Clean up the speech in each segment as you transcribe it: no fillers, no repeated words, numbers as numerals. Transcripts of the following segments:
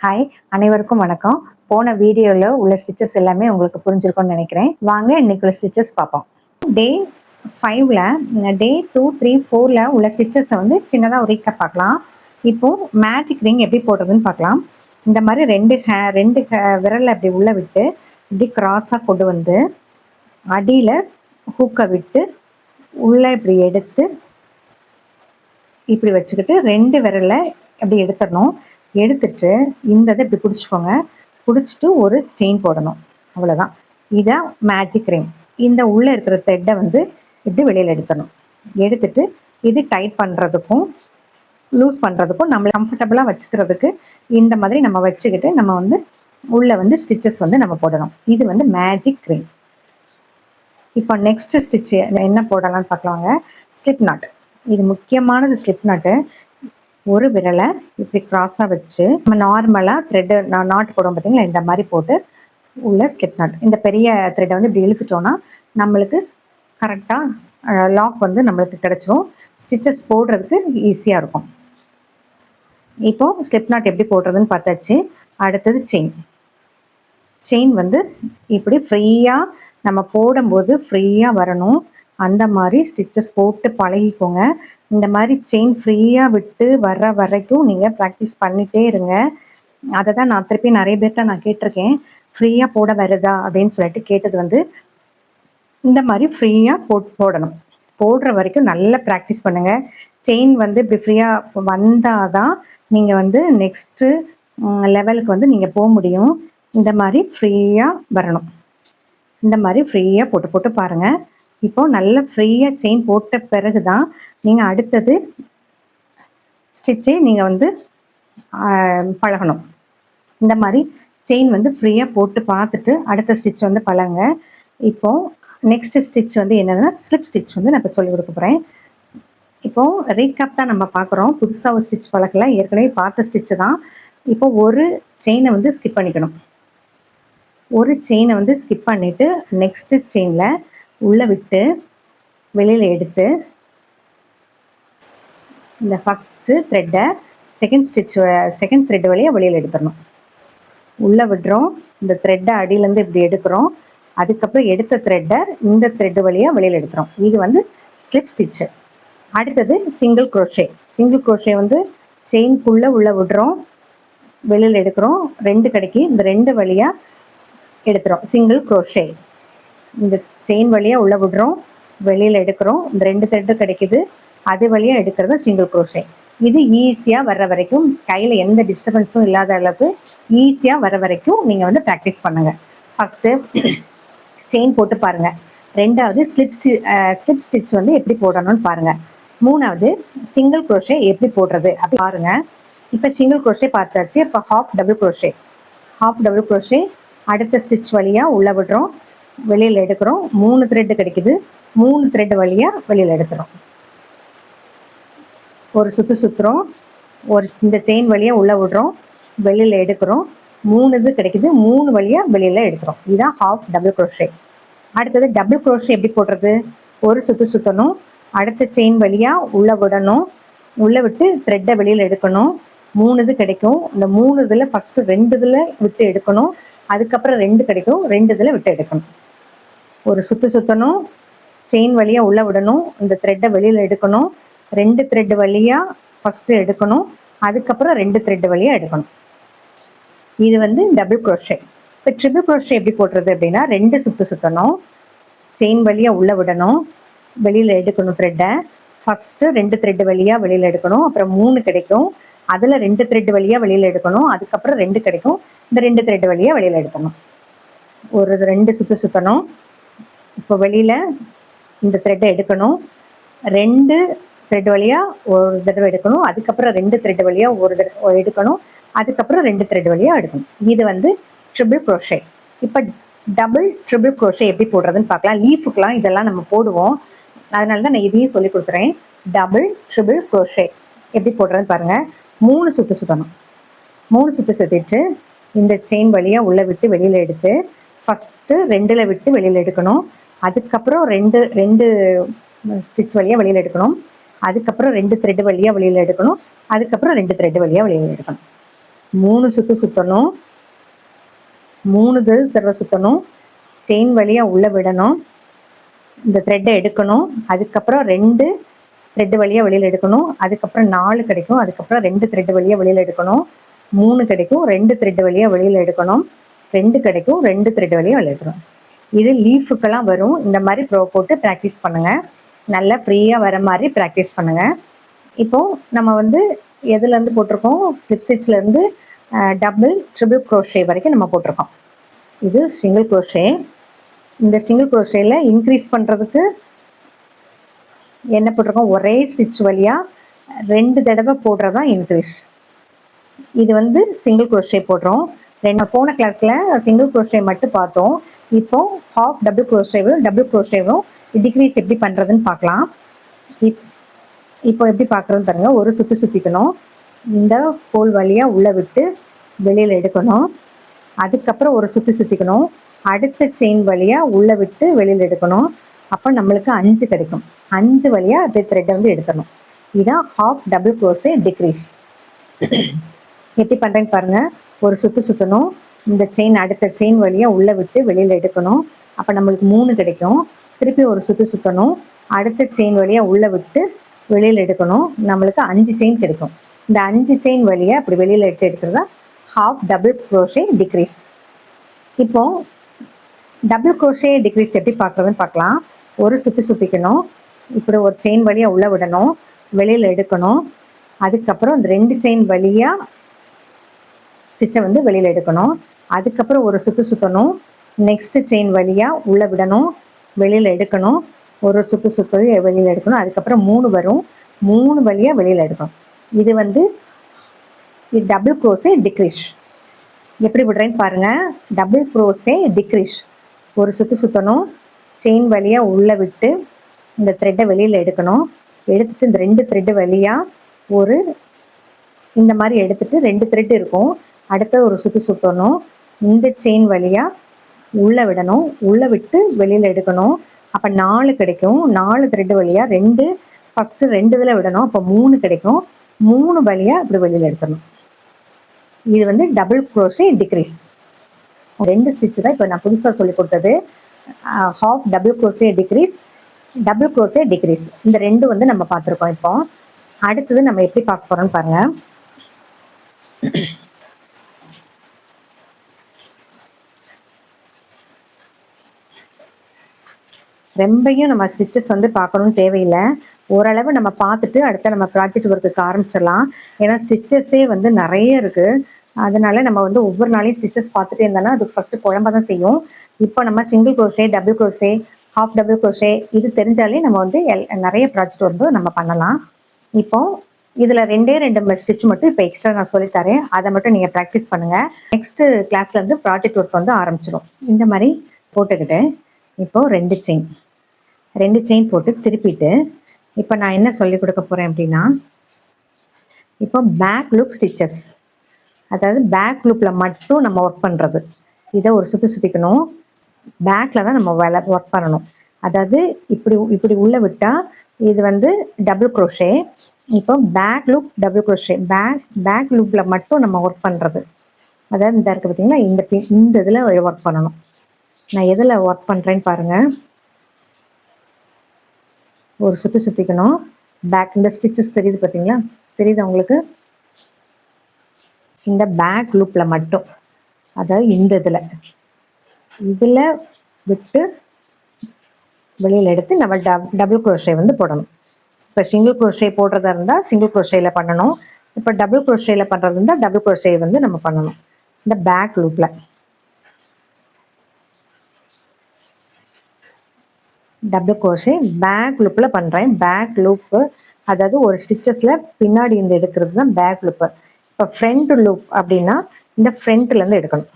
Hi, அனைவருக்கும் வணக்கம். போன வீடியோவில் உள்ள ஸ்டிச்சஸ் எல்லாமே உங்களுக்கு புரிஞ்சிருக்கும்னு நினைக்கிறேன். வாங்க இன்னைக்கு உள்ள ஸ்டிச்சஸ் பார்ப்போம். டே 5ல் டே 2, 3, 4ல் உள்ள ஸ்டிச்சஸை வந்து சின்னதாக ஒரு ரீக்கப் பார்க்கலாம். இப்போது மேஜிக் ரிங் எப்படி போடுறதுன்னு பார்க்கலாம். இந்த மாதிரி ரெண்டு விரலை அப்படி உள்ளே விட்டு இப்படி கிராஸாக கொண்டு வந்து அடியில் ஹூக்கை விட்டு உள்ளே இப்படி எடுத்து இப்படி வச்சுக்கிட்டு 2 விரலை அப்படி எடுத்துடணும். எடுத்துட்டு இந்த இதை இப்படி பிடிச்சிக்கோங்க. பிடிச்சிட்டு ஒரு செயின் போடணும். அவ்வளோதான். இதான் மேஜிக் ரிங். இந்த உள்ளே இருக்கிற த்ரெட்டை வந்து இப்படி வெளியில் எடுத்துடணும். எடுத்துட்டு இது டைட் பண்ணுறதுக்கும் லூஸ் பண்ணுறதுக்கும் நம்மளை கம்ஃபர்டபுளாக வச்சுக்கிறதுக்கு இந்த மாதிரி நம்ம வச்சுக்கிட்டு நம்ம வந்து உள்ளே வந்து ஸ்டிச்சஸ் வந்து நம்ம போடணும். இது வந்து மேஜிக் ரிங். இப்போ நெக்ஸ்ட் ஸ்டிச்சு என்ன போடலாம்னு பார்க்கலாங்க. Slip not. இது முக்கியமானது. ஸ்லிப் நாட்டு ஒரு விரலை இப்படி கிராஸாக வச்சு நம்ம நார்மலாக த்ரெட்டு நாட் போடுவோம் பார்த்தீங்களா, இந்த மாதிரி போட்டு உள்ள ஸ்லிப் நாட். இந்த பெரிய த்ரெட்டை வந்து இப்படி இழுத்துட்டோன்னா நம்மளுக்கு கரெக்டாக லாக் வந்து நம்மளுக்கு கிடச்சிரும். ஸ்டிச்சஸ் போடுறதுக்கு ஈஸியாக இருக்கும். இப்போது ஸ்லிப் நாட் எப்படி போடுறதுன்னு பார்த்தாச்சு. அடுத்தது செயின் வந்து இப்படி ஃப்ரீயாக நம்ம போடும்போது ஃப்ரீயாக வரணும். அந்த மாதிரி ஸ்டிச்சஸ் போட்டு பழகிக்கோங்க. இந்த மாதிரி செயின் ஃப்ரீயாக விட்டு வர்ற வரைக்கும் நீங்கள் ப்ராக்டிஸ் பண்ணிகிட்டே இருங்க. அதை தான் நான் திருப்பி நிறைய பேர்கிட்ட நான் கேட்டிருக்கேன். ஃப்ரீயாக போட வருதா அப்படின்னு சொல்லிட்டு கேட்டது வந்து இந்த மாதிரி ஃப்ரீயாக போடணும். போடுற வரைக்கும் நல்லா ப்ராக்டிஸ் பண்ணுங்கள். செயின் வந்து இப்படி ஃப்ரீயாக வந்தால் தான் நீங்கள் வந்து நெக்ஸ்ட்டு லெவலுக்கு வந்து நீங்கள் போக முடியும். இந்த மாதிரி ஃப்ரீயாக வரணும். இந்த மாதிரி ஃப்ரீயாக போட்டு பாருங்கள். இப்போது நல்ல ஃப்ரீயாக செயின் போட்ட பிறகு தான் நீங்கள் அடுத்தது ஸ்டிச்சை நீங்கள் வந்து பழகணும். இந்த மாதிரி செயின் வந்து ஃப்ரீயாக போட்டு பார்த்துட்டு அடுத்த ஸ்டிச் வந்து பழங்க. இப்போது நெக்ஸ்ட் ஸ்டிச் வந்து என்னதுன்னா ஸ்லிப் ஸ்டிச் வந்து நான் இப்போ சொல்லிக் கொடுக்க போகிறேன். இப்போது ரீகேப் தான் நம்ம பார்க்குறோம். புதுசாக ஒரு ஸ்டிச் பழக்கல, ஏற்கனவே பார்த்த ஸ்டிச்சு தான். இப்போ ஒரு செயினை வந்து ஸ்கிப் பண்ணிக்கணும். ஒரு செயினை வந்து ஸ்கிப் பண்ணிவிட்டு நெக்ஸ்ட்டு செயினில் உள்ளே விட்டு வெளியில் எடுத்து இந்த ஃபஸ்ட்டு த்ரெட்டை செகண்ட் த்ரெட் வழியாக வெளியில் எடுத்துடணும். உள்ளே விடுறோம். இந்த த்ரெட்டை அடியிலேருந்து இப்படி எடுக்கிறோம். அதுக்கப்புறம் எடுத்த த்ரெட்டை இந்த த்ரெட்டு வழியாக வெளியில் எடுத்துகிறோம். இது வந்து ஸ்லிப் ஸ்டிச்சு. அடுத்தது சிங்கிள் குரோஷே வந்து செயின்குள்ளே உள்ளே விடுறோம், வெளியில் எடுக்கிறோம். 2 கிடைக்கி இந்த 2 வழியாக எடுத்துகிறோம். Single crochet. இந்த செயின் வழியாக உள்ளே விடுறோம், வெளியில் எடுக்கிறோம். இந்த 2 த்ரெட்டு கிடைக்குது, அது வழியாக எடுக்கிறது சிங்கிள் குரோஷே. இது ஈஸியாக வர்ற வரைக்கும், கையில் எந்த டிஸ்டர்பன்ஸும் இல்லாத அளவுக்கு ஈஸியாக வர வரைக்கும் நீங்கள் வந்து ப்ராக்டிஸ் பண்ணுங்கள். ஃபஸ்ட்டு செயின் போட்டு பாருங்கள். 2வது ஸ்லிப் ஸ்டிச் வந்து எப்படி போடணும்னு பாருங்கள். 3வது சிங்கிள் குரோஷே எப்படி போடுறது அப்படி பாருங்கள். இப்போ சிங்கிள் குரோஷே பார்த்தாச்சு. இப்போ ஹாஃப் டபுள் குரோஷே அடுத்த ஸ்டிச் வழியாக உள்ளே விடுறோம், வெளியில் எடுக்கிறோம். 3 த்ரெட்டு கிடைக்குது, 3 த்ரெட்டு வழியாக வெளியில் எடுத்துகிறோம். ஒரு சுற்றுறோம். இந்த செயின் வழியாக உள்ளே விடுறோம், வெளியில் எடுக்கிறோம். 3 இது கிடைக்குது, 3 வழியாக வெளியில் எடுத்துகிறோம். இதுதான் ஹாஃப் டபுள் குரோஷே. அடுத்தது டபுள் குரோஷே எப்படி போடுறது? ஒரு சுற்றணும். அடுத்த செயின் வழியாக உள்ளே விடணும், உள்ளே விட்டு த்ரெட்டை வெளியில் எடுக்கணும். 3 இது கிடைக்கும். இந்த 3 இதில் ஃபஸ்ட்டு 2 இதில் விட்டு எடுக்கணும், அதுக்கப்புறம் 2 கிடைக்கும், 2 இதில் விட்டு எடுக்கணும். ஒரு சுற்றணும். செயின் வழியாக உள்ளே விடணும், இந்த த்ரெட்டை வெளியில் எடுக்கணும். 2 த்ரெட்டு வழியாக ஃபஸ்ட்டு எடுக்கணும், அதுக்கப்புறம் 2 த்ரெட்டு வழியாக எடுக்கணும். இது வந்து டபுள் குரோஷே. இப்போ ட்ரிபிள் குரோஷே எப்படி போடுறது அப்படின்னா 2 சுற்றணும். செயின் வழியாக உள்ளே விடணும், வெளியில் எடுக்கணும் த்ரெட்டை. ஃபஸ்ட்டு 2 த்ரெட்டு வழியாக வெளியில் எடுக்கணும், அப்புறம் 3 கிடைக்கும், அதில் 2 த்ரெட்டு வழியாக வெளியில் எடுக்கணும், அதுக்கப்புறம் 2 கிடைக்கும், இந்த 2 த்ரெட்டு வழியாக வெளியில் எடுக்கணும். ஒரு 2 சுற்றணும். இப்போ வெளியில் இந்த த்ரெட்டை எடுக்கணும், 2 த்ரெட் வழியாக ஒரு தடவை எடுக்கணும், அதுக்கப்புறம் 2 த்ரெட் வழியாக ஒரு தடவை எடுக்கணும், அதுக்கப்புறம் 2 த்ரெட் வழியாக எடுக்கணும். இது வந்து ட்ரிபிள் குரோஷே. இப்போ ட்ரிபிள் குரோஷே எப்படி போடுறதுன்னு பார்க்கலாம். லீஃபுக்கெலாம் இதெல்லாம் நம்ம போடுவோம், அதனால தான் நான் இதையும் சொல்லி கொடுக்குறேன். ட்ரிபிள் குரோஷே எப்படி போடுறதுன்னு பாருங்கள். 3 சுற்றணும். 3 சுற்றிட்டு இந்த செயின் வழியாக உள்ளே விட்டு வெளியில் எடுத்து ஃபஸ்ட்டு 2ல் விட்டு வெளியில் எடுக்கணும், அதுக்கப்புறம் 2 ஸ்டிச் வழியாக வெளியில் எடுக்கணும், அதுக்கப்புறம் 2 த்ரெட் வழியாக வெளியில் எடுக்கணும், அதுக்கப்புறம் 2 த்ரெட் வழியாக வெளியில் எடுக்கணும். 3 சுற்று சுற்றணும். 3 தடவை சுற்றணும். செயின் வழியாக உள்ளே விடணும். இந்த த்ரெட்டை எடுக்கணும். அதுக்கப்புறம் 2 த்ரெட்டு வழியாக வெளியில் எடுக்கணும். அதுக்கப்புறம் 4 கிடைக்கும். அதுக்கப்புறம் 2 த்ரெட்டு வழியாக வெளியில் எடுக்கணும். 3 கிடைக்கும். 2 த்ரெட்டு வழியாக வெளியில் எடுக்கணும். 2 கிடைக்கும். 2 த்ரெட்டு வழியாக வெளியில் எடுக்கணும். இது லீஃபுக்கெல்லாம் வரும். இந்த மாதிரி போட்டு ப்ராக்டிஸ் பண்ணுங்கள். நல்லா ஃப்ரீயாக வர மாதிரி ப்ராக்டிஸ் பண்ணுங்கள். இப்போது நம்ம வந்து எதுலேருந்து போட்டிருக்கோம்? ஸ்லிப் ஸ்டிச்லேருந்து டபுள் ட்ரிபிள் க்ரோஷே வரைக்கும் நம்ம போட்டிருக்கோம். இது சிங்கிள் க்ரோஷே. இந்த சிங்கிள் க்ரோஷேயில் இன்க்ரீஸ் பண்ணுறதுக்கு என்ன போட்டிருக்கோம்? ஒரே ஸ்டிச் வழியாக 2 தடவை போடுறது தான் இன்க்ரீஸ். இது வந்து சிங்கிள் க்ரோஷே போடுறோம். போன கிளாஸில் சிங்கிள் க்ரோஷே மட்டும் பார்த்தோம். இப்போ ஹாஃப் டபுள் க்ரோஷேவும் டிக்ரீஸ் எப்படி பண்ணுறதுன்னு பார்க்கலாம். இப்போ எப்படி பார்க்குறதுன்னு பாருங்கள். ஒரு சுற்றி சுற்றிக்கணும். இந்த ஹோல் வழியாக உள்ளே விட்டு வெளியில் எடுக்கணும். அதுக்கப்புறம் ஒரு சுற்றி சுற்றிக்கணும். அடுத்த செயின் வழியாக உள்ளே விட்டு வெளியில் எடுக்கணும். அப்போ நம்மளுக்கு 5 கிடைக்கும். 5 வழியாக அப்படியே த்ரெட்டை வந்து எடுக்கணும். இதுதான் ஹாஃப் டபுள் க்ரோஷே டிக்ரீஸ். எப்படி பண்ணுறேன்னு பாருங்கள். ஒரு சுற்று சுற்றணும். இந்த செயின் அடுத்த செயின் வழியாக உள்ளே விட்டு வெளியில் எடுக்கணும். அப்போ நம்மளுக்கு 3 கிடைக்கும். திருப்பி ஒரு சுற்று சுற்றணும். அடுத்த செயின் வழியாக உள்ளே விட்டு வெளியில் எடுக்கணும். நம்மளுக்கு 5 செயின் கிடைக்கும். இந்த 5 செயின் வழியாக அப்படி வெளியில் எடுக்கிறது தான் ஹாஃப் டபுள் க்ரோஷே டிக்ரீஸ். இப்போது டபுள் க்ரோஷே டிக்ரீஸ் எப்படி பார்க்குறதுன்னு பார்க்கலாம். ஒரு சுற்றி சுற்றிக்கணும். இப்படி ஒரு செயின் வழியாக உள்ளே விடணும். வெளியில் எடுக்கணும். அதுக்கப்புறம் இந்த 2 செயின் வழியாக ஸ்டிச்சை வந்து வெளியில் எடுக்கணும். அதுக்கப்புறம் ஒரு சுற்று சுற்றணும். நெக்ஸ்ட்டு செயின் வழியாக உள்ளே விடணும். வெளியில் எடுக்கணும். ஒரு சுற்று சுற்றி வெளியில் எடுக்கணும். அதுக்கப்புறம் 3 வரும். 3 வழியாக வெளியில் எடுக்கணும். இது வந்து டபுள் க்ரோஷே டிக்ரீஸ். எப்படி விடுறேன்னு பாருங்கள். Double crochet decrease. ஒரு சுற்று சுற்றணும். செயின் வழியாக உள்ளே விட்டு இந்த த்ரெட்டை வெளியில் எடுக்கணும். எடுத்துகிட்டு இந்த 2 த்ரெட்டு வழியாக ஒரு இந்த மாதிரி எடுத்துகிட்டு 2 த்ரெட்டு இருக்கும். அடுத்த ஒரு சுற்று சுற்றணும். இந்த செயின் வழியாக உள்ளே விடணும். உள்ளே விட்டு வெளியில் எடுக்கணும். அப்போ 4 கிடைக்கும். 4 த்ரெட்டு வழியாக ஃபஸ்ட்டு 2 இதில் விடணும். அப்போ 3 கிடைக்கும். 3 வழியாக இப்படி வெளியில் எடுக்கணும். இது வந்து டபுள் க்ரோஷே டிக்ரீஸ். 2 ஸ்டிச்சு தான் இப்போ நான் புதுசாக சொல்லி கொடுத்தது. Half double crochet decrease, double crochet decrease. இந்த 2 வந்து நம்ம பார்த்துருக்கோம். இப்போ அடுத்தது நம்ம எப்படி பார்க்க போகிறோம்னு பாருங்கள். ரொம்பையும் நம்ம ஸ்டிச்சஸ் வந்து பார்க்கணும்னு தேவையில்லை. ஓரளவு நம்ம பார்த்துட்டு அடுத்த நம்ம ப்ராஜெக்ட் ஒர்க்குக்கு ஆரம்பிச்சிடலாம். ஏன்னா ஸ்டிச்சஸே வந்து நிறைய இருக்குது. அதனால நம்ம வந்து ஒவ்வொரு நாளையும் ஸ்டிச்சஸ் பார்த்துட்டே இருந்தோம்னா அது ஃபஸ்ட்டு குழம்ப தான் செய்யும். இப்போ நம்ம single crochet, double crochet, half double crochet இது தெரிஞ்சாலே நம்ம வந்து நிறைய ப்ராஜெக்ட் வந்து நம்ம பண்ணலாம். இப்போ இதில் 2 ஸ்டிச் மட்டும் இப்போ எக்ஸ்ட்ரா நான் சொல்லித்தரேன். அதை மட்டும் நீங்கள் ப்ராக்டிஸ் பண்ணுங்கள். நெக்ஸ்ட்டு கிளாஸ்லேருந்து ப்ராஜெக்ட் ஒர்க் வந்து ஆரம்பிச்சிடும். இந்த மாதிரி போட்டுக்கிட்டு இப்போது 2 செயின் போட்டு திருப்பிட்டு இப்போ நான் என்ன சொல்லிக் கொடுக்க போகிறேன் அப்படின்னா, இப்போ பேக் லூப் ஸ்டிச்சஸ், அதாவது பேக் லூப்பில் மட்டும் நம்ம ஒர்க் பண்ணுறது. இதை ஒரு சுற்றி சுற்றிக்கணும். பேக்கில் தான் நம்ம ஒர்க் பண்ணணும். அதாவது இப்படி உள்ளே விட்டால் இது வந்து டபுள் க்ரோஷே. இப்போ back loop double crochet. Back லூப்பில் மட்டும் நம்ம ஒர்க் பண்ணுறது. அதாவது இந்த இருக்குது பார்த்தீங்களா, இந்த இதில் ஒர்க் பண்ணணும். நான் எதில் ஒர்க் பண்ணுறேன்னு பாருங்கள். ஒரு சுற்றி சுற்றிக்கணும். பேக் இந்த ஸ்டிச்சஸ் தெரியுது பார்த்தீங்களா, தெரியுது உங்களுக்கு? இந்த பேக் லூப்பில் மட்டும், அதாவது இந்த இதில் விட்டு வெளியில் எடுத்து நம்ம டபுள் க்ரோஷே வந்து போடணும். இப்போ சிங்கிள் க்ரோஷே போடுறதா இருந்தால் சிங்கிள் க்ரோஷேயில் பண்ணணும். இப்போ டபுள் க்ரோஷேயில் பண்ணுறது இருந்தால் டபுள் க்ரோஷே வந்து நம்ம பண்ணணும். இந்த பேக் லூப்பில் டபுள் க்ரோஷே பேக் லூப்பில் பண்ணுறேன். பேக் லூப்பு அதாவது ஒரு ஸ்டிச்சஸில் பின்னாடி இருந்து எடுக்கிறது தான் பேக் லூப்பு. இப்போ ஃப்ரண்ட் லூப் அப்படின்னா இந்த ஃப்ரண்ட்லேருந்து எடுக்கணும்.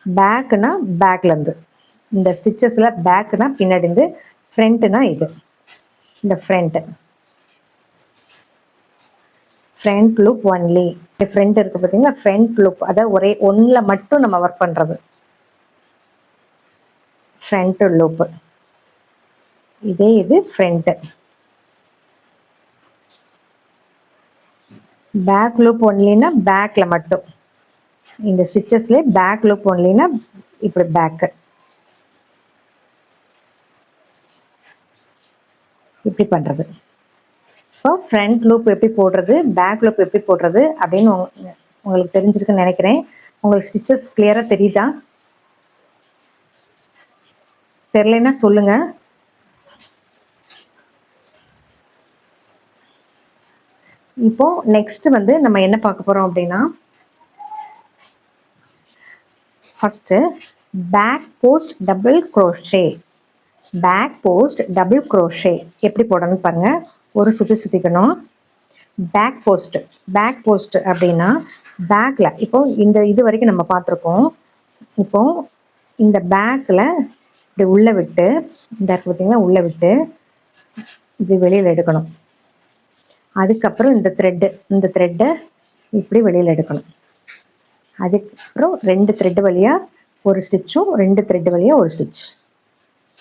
பேக்குனா பேக்லேருந்து, இந்த ஸ்டிச்சஸில் பேக்குனா பின்னாடி இருந்து, ஃப்ரண்ட்டுனா இது இந்த ஃப்ரண்ட் லூப் ஒன்லி. ஃப்ரண்ட் இருக்குது பார்த்தீங்கன்னா, ஃப்ரண்ட் லூப் அதாவது ஒரே ஒன்றில் மட்டும் நம்ம ஒர்க் பண்ணுறது ஃப்ரண்ட் லூப்பு. இது ஃப்ரண்ட்டு. பேக் லூப் ஒன்லினா பேக்ல மட்டும், இந்த ஸ்டிச்சஸ்ல பேக் லூப் ஒன்லினா இப்படி பேக்கு இப்படி பண்றது. இப்போ ஃப்ரண்ட் லூப் எப்படி போடுறது, பேக் லூப் எப்படி போடுறது அப்படின்னு உங்களுக்கு தெரிஞ்சிருக்குன்னு நினைக்கிறேன். உங்களுக்கு ஸ்டிச்சஸ் கிளியரா தெரியுதா? தெரியலன்னா சொல்லுங்க. இப்போ நெக்ஸ்ட் வந்து நம்ம என்ன பார்க்க போறோம் அப்படின்னா, first back post double crochet. Back post double crochet எப்படி போடணும்னு பாருங்க. ஒரு சுற்றி சுற்றிக்கணும். பேக் போஸ்ட், பேக் போஸ்ட் அப்படின்னா பேக்கில் இப்போ இந்த இது வரைக்கும் நம்ம பார்த்துருக்கோம். இப்போ இந்த பேக்கில் இப்படி உள்ளே விட்டு, இந்த பார்த்தீங்கன்னா உள்ளே விட்டு இப்படி வெளியில் எடுக்கணும். அதுக்கப்புறம் இந்த த்ரெட்டை இப்படி வெளியில் எடுக்கணும். அதுக்கப்புறம் 2 த்ரெட் வழியாக ஒரு ஸ்டிச்சும் 2 த்ரெட் வழியாக ஒரு ஸ்டிச்.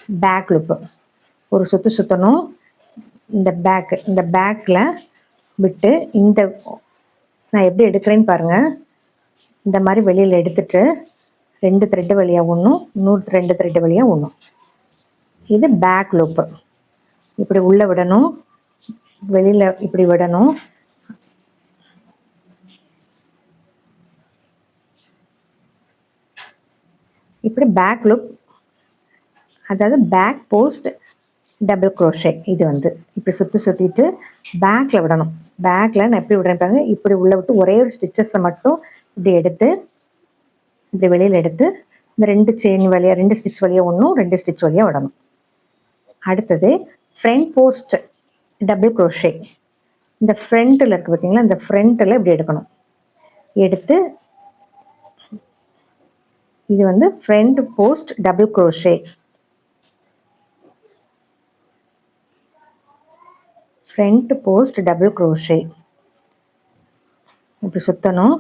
பேக் லூப்பு ஒரு சுற்று சுற்றணும். இந்த பேக்கில் விட்டு நான் எப்படி எடுக்கிறேன்னு பாருங்கள். இந்த மாதிரி வெளியில் எடுத்துட்டு 2 த்ரெட் வழியாக ஒன்றும், 2 த்ரெட் வழியாக ஒன்றும். இது பேக் லூப்பு. இப்படி உள்ளே விடணும், வெளியில் இப்படி விடணும். இப்படி பேக் லூப், அதாவது பேக் போஸ்ட் டபுள் க்ரோஷே. இது வந்து இப்படி சுற்றிட்டு பேக்கில் விடணும். பேக்கில் நான் எப்படி விடுறேன், இப்படி உள்ளே விட்டு ஒரே ஒரு ஸ்டிச்சஸை மட்டும் இப்படி எடுத்து இப்படி வெளியில் எடுத்து இந்த 2 செயின் வழியாக 2 ஸ்டிச் வழியாக ஒன்றும் 2 ஸ்டிச் வழியாக விடணும். அடுத்தது ஃப்ரண்ட் போஸ்ட் டபுள் க்ரோஷே. இந்த ஃப்ரண்ட்டில் இருக்குது பார்த்தீங்களா, இந்த ஃப்ரண்ட்டில் இப்படி எடுக்கணும். எடுத்து இது வந்து front post double crochet. Front post double crochet இப்படி சுற்றணும்.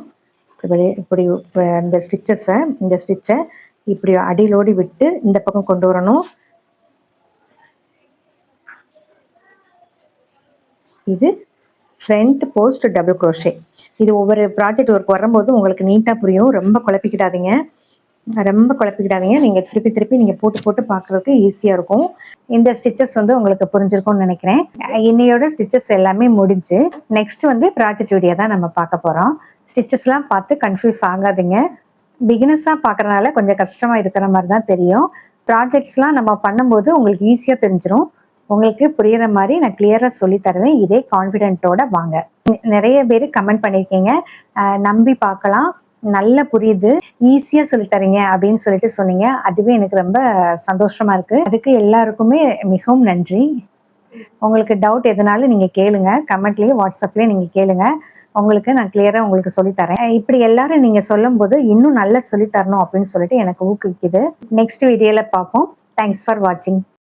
இப்படி இந்த ஸ்டிச்சை இப்படி அடியிலோடி விட்டு இந்த பக்கம் கொண்டு வரணும். இது ஃப்ரண்ட் போஸ்ட் டபுள் க்ரோஷே. இது ஒவ்வொரு ப்ராஜெக்ட் ஒர்க் வரும்போது உங்களுக்கு நீட்டாக புரியும். ரொம்ப குழப்பிக்கிடாதீங்க. நீங்கள் திருப்பி நீங்கள் போட்டு பார்க்குறதுக்கு ஈஸியாக இருக்கும். இந்த ஸ்டிச்சஸ் வந்து உங்களுக்கு புரிஞ்சிருக்கும்னு நினைக்கிறேன். இன்னையோட ஸ்டிச்சஸ் எல்லாமே முடிஞ்சு நெக்ஸ்ட் வந்து ப்ராஜெக்ட் வீடியோ தான் நம்ம பார்க்க போகிறோம். ஸ்டிச்சஸ்லாம் பார்த்து கன்ஃபியூஸ் ஆகாதீங்க. பிகினர்ஸாக பார்க்குறதுனால கொஞ்சம் கஷ்டமாக இருக்கிற மாதிரி தான் தெரியும். ப்ராஜெக்ட்ஸ்லாம் நம்ம பண்ணும்போது உங்களுக்கு ஈஸியாக தெரிஞ்சிடும். உங்களுக்கு புரியுற மாதிரி நான் கிளியராக சொல்லி தருவேன். இதே கான்ஃபிடென்ட்டோட வாங்க. நிறைய பேர் கமெண்ட் பண்ணியிருக்கீங்க, நம்பி பார்க்கலாம், நல்லா புரியுது, ஈஸியா சொல்லி தரீங்க அப்படின்னு சொல்லிட்டு சொன்னீங்க. அதுவே எனக்கு ரொம்ப சந்தோஷமா இருக்கு. அதுக்கு எல்லாருக்குமே மிகவும் நன்றி. உங்களுக்கு டவுட் எதனாலும் நீங்க கேளுங்க, கமெண்ட்லயே வாட்ஸ்அப்லயே நீங்க கேளுங்க. உங்களுக்கு நான் கிளியரா உங்களுக்கு சொல்லித்தரேன். இப்படி எல்லாரும் நீங்க சொல்லும் போது இன்னும் நல்லா சொல்லி தரணும் அப்படின்னு சொல்லிட்டு எனக்கு ஊக்குவிக்குது. நெக்ஸ்ட் வீடியோல பார்ப்போம். தேங்க்ஸ் ஃபார் வாட்சிங்.